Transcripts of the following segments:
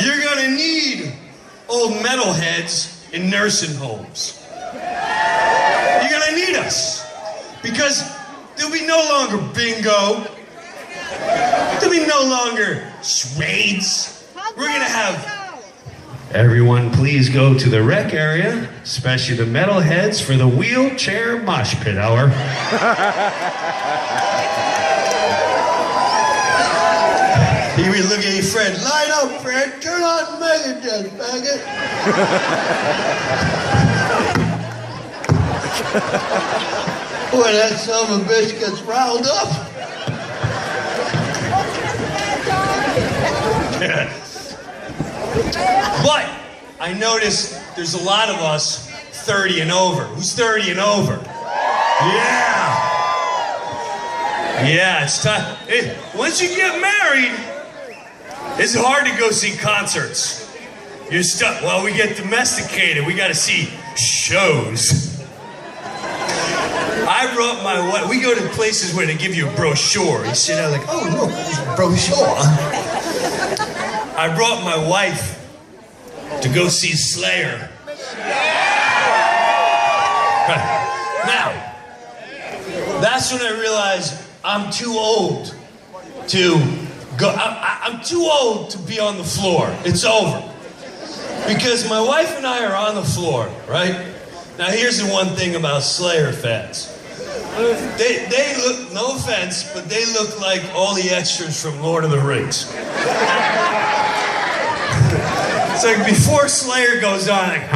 You're gonna need old metalheads in nursing homes. You're gonna need us. Because there'll be no longer bingo. There'll be no longer charades. We're gonna have... Everyone please go to the rec area, especially the metalheads, for the wheelchair mosh pit hour. You would look at your friend, line up, Fred, turn on Megadeth, faggot. Boy, that son of a bitch gets riled up. But I noticed there's a lot of us 30 and over. Who's 30 and over? Yeah. Yeah, it's time. Once you get married, it's hard to go see concerts. You're stuck. Well, we get domesticated. We got to see shows. I brought my wife. We go to places where they give you a brochure. You sit there like, oh, look, there's a brochure. I brought my wife to go see Slayer. Now, that's when I realized I'm too old to go. I'm too old to be on the floor. It's over. Because my wife and I are on the floor, right? Now, here's the one thing about Slayer fans. They look, no offense, but they look like all the extras from Lord of the Rings. It's like before Slayer goes on, like,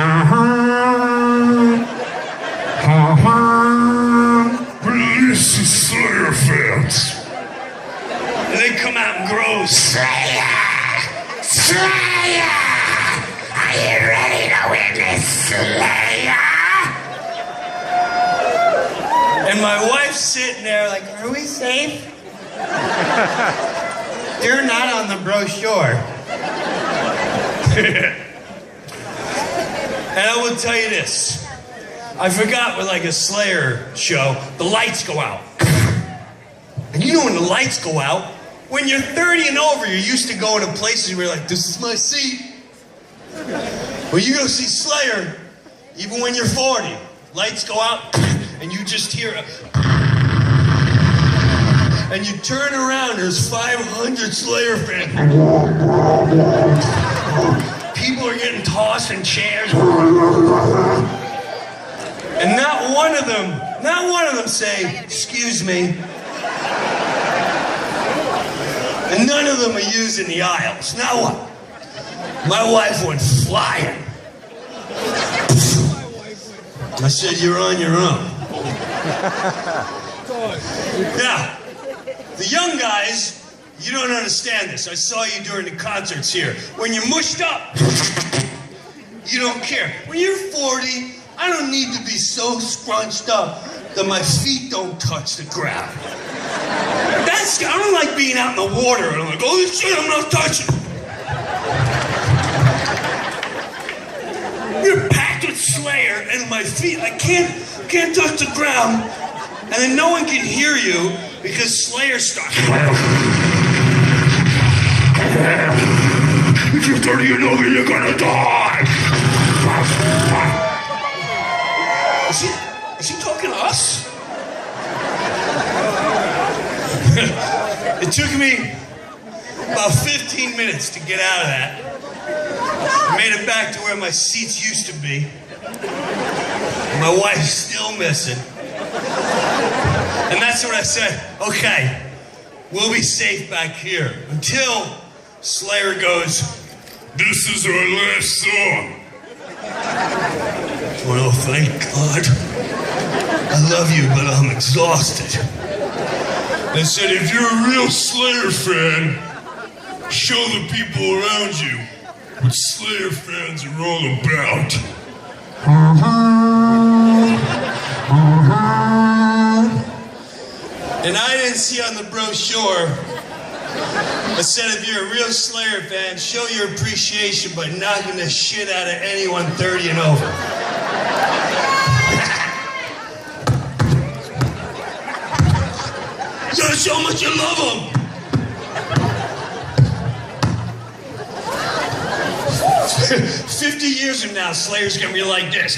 Release the Slayer fans. And they come out and grow, Slayer! Slayer! Are you ready to witness Slayer? And my wife's sitting there like, are we safe? They're not on the brochure. And I will tell you this. I forgot with like a Slayer show, the lights go out. And you know when the lights go out, when you're 30 and over, you're used to going to places where you're like, this is my seat. When you go see Slayer, even when you're 40, lights go out, and you just hear it. And you turn around, there's 500 Slayer fans. People are getting tossed in chairs. And not one of them say, excuse me. And none of them are using the aisles. Now what? My wife went flying. I said, you're on your own. Now, the young guys, you don't understand this. I saw you during the concerts here. When you're mushed up, you don't care. When you're 40, I don't need to be so scrunched up that my feet don't touch the ground. I don't like being out in the water and I'm like, oh shit, I'm not touching. You're packed with Slayer and my feet, I can't touch the ground. And then no one can hear you because Slayer starts. If you're 30 and over, you're gonna die. Is he talking to us? It took me about 15 minutes to get out of that. I made it back to where my seats used to be. My wife's still missing. And that's when I said, okay, we'll be safe back here until Slayer goes, this is our last song. Well, thank God. I love you, but I'm exhausted. They said, if you're a real Slayer fan, show the people around you what Slayer fans are all about. And I didn't see on the brochure, it said if you're a real Slayer fan, show your appreciation by knocking the shit out of anyone 30 and over. You gotta show how much you love them. 50 years from now, Slayer's gonna be like this.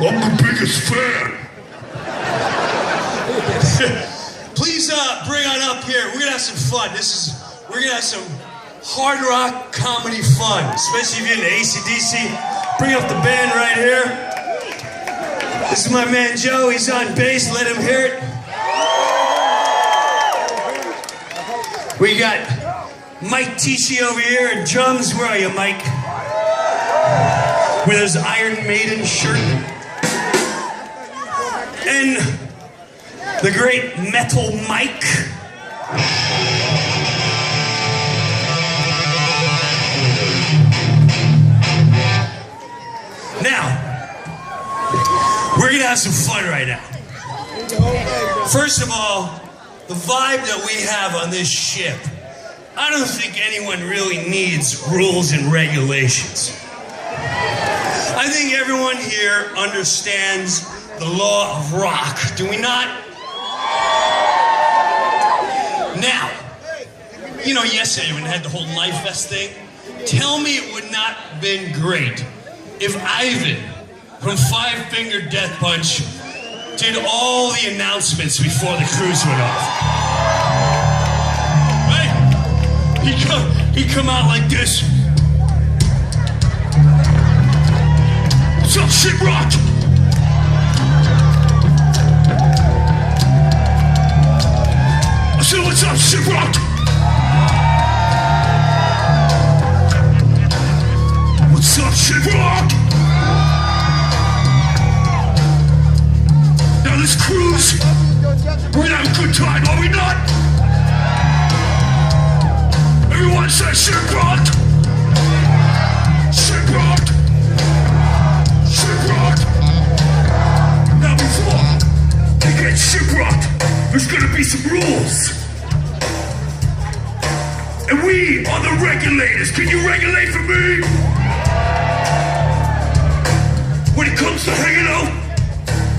I'm the biggest fan. Please bring on up here. We're gonna have some fun. We're gonna have some hard rock comedy fun, especially if you're into AC/DC. Bring up the band right here. This is my man Joe. He's on bass. Let him hear it. We got Mike Tichy over here in drums. Where are you, Mike? With his Iron Maiden shirt. And the great Metal Mike. Now, we're gonna have some fun right now. First of all, the vibe that we have on this ship, I don't think anyone really needs rules and regulations. I think everyone here understands the law of rock, do we not? Now, you know, yesterday when I had the whole Life Vest thing, tell me it would not have been great if Ivan from Five Finger Death Punch did all the announcements before the cruise went off. Right? He'd come out like this. What's up, shiprocked? I said, what's up, shiprocked? What's up, shiprocked? Now this cruise, we're gonna have a good time, are we not? Everyone say shiprocked. Shiprocked. Shiprocked. Now before we get shiprocked, there's gonna be some rules. And we are the regulators. Can you regulate for me? When it comes to hanging out,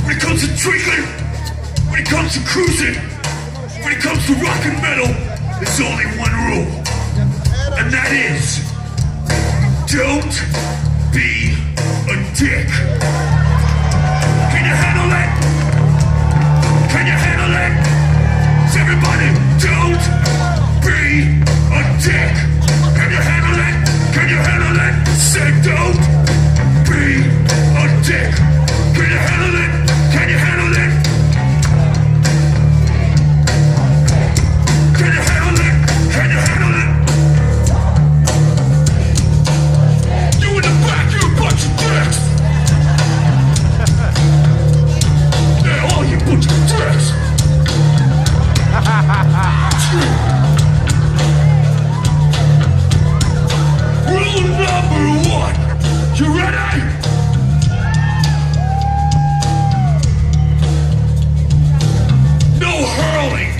when it comes to drinking, when it comes to cruising, when it comes to rock and metal, there's only one rule. And that is, don't be a dick. Can you handle that? Can you handle that? Everybody, don't be a dick. Can you handle that? Can you handle that? Say don't be a dick. Can you handle it? Can you handle it? Can you handle it? Can you handle it? You in the back, you a bunch of dicks. Yeah, all you bunch of dicks. Rule number one. You ready? No hurling.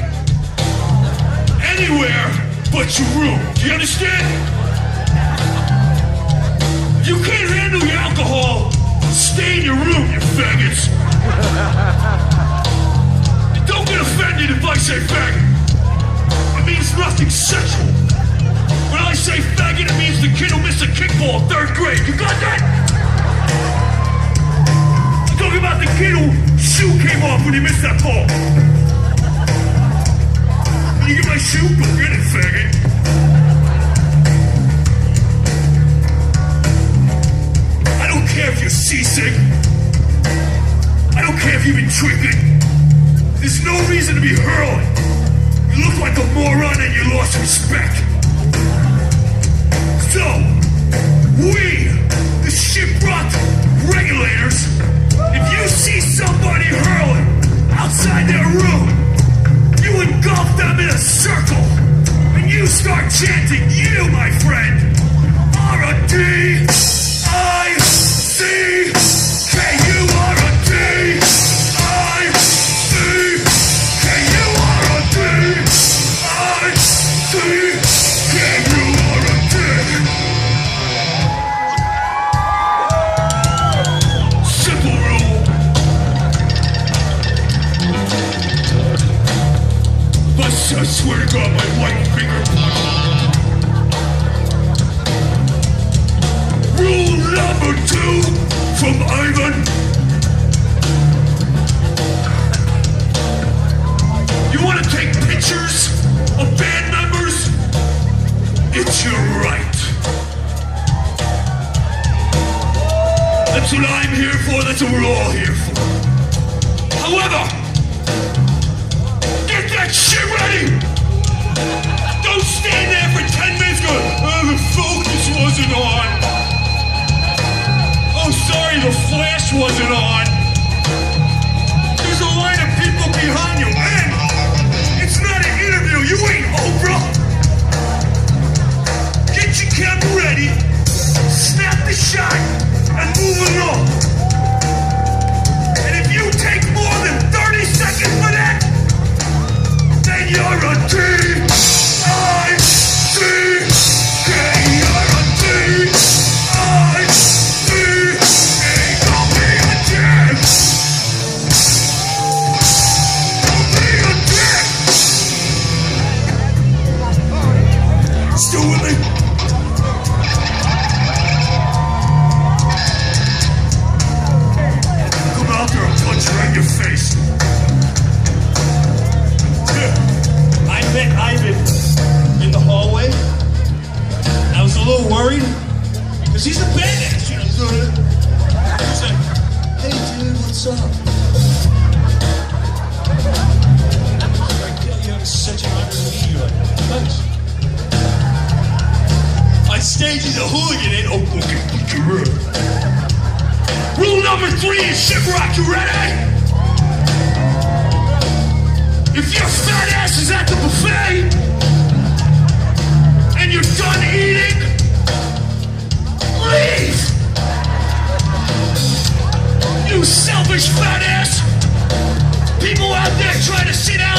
Anywhere but your room. Do you understand? You can't handle your alcohol. Stay in your room, you faggots. Don't get offended if I say faggot. It means nothing sexual. When I say faggot, it means the kid who missed a kickball in 3rd grade. You got that? I'm talking about the kid whose shoe came off when he missed that ball. Can you get my shoe? Go get it, faggot. I don't care if you're seasick. I don't care if you've been drinking. There's no reason to be hurling. You look like a moron and you lost respect. So, we, the shiprocked regulators, if you see somebody hurling outside their room, you engulf them in a circle, and you start chanting, you, my friend, are a D.I.C.K. You are a D.I.C.K. You are a D.I.C.K. You are a dick. Simple rule. I swear to God, my white finger punch. Rule number 2 from Ivan. You want to take pictures of band members? It's your right. That's what I'm here for, that's what we're all here for. However, get that shit ready! Don't stand there for 10 minutes going, oh, the focus wasn't on. Oh, sorry, the flash wasn't on. There's a line of people behind you, man. It's not an interview, you ain't Oprah. Get your camera ready, snap the shot, and move along. And if you take more than 30 seconds for that, then you're a D.I.C.K. You're a D.I.C.K. Don't be a dick. Don't be a dick. Still with me? Come out there and punch her in your face. I met Ivan in the hallway. I was a little worried because he's a badass, you know. He's like, "Hey, dude, what's up?" He's like, "Yeah, you have such an honor to meet you." Like, thanks. On stage, he's a hooligan. And oh, okay, put your room. Rule number 3 is shiprocked. You ready? If your fat ass is at the buffet and you're done eating, leave! You selfish fat ass! People out there trying to sit down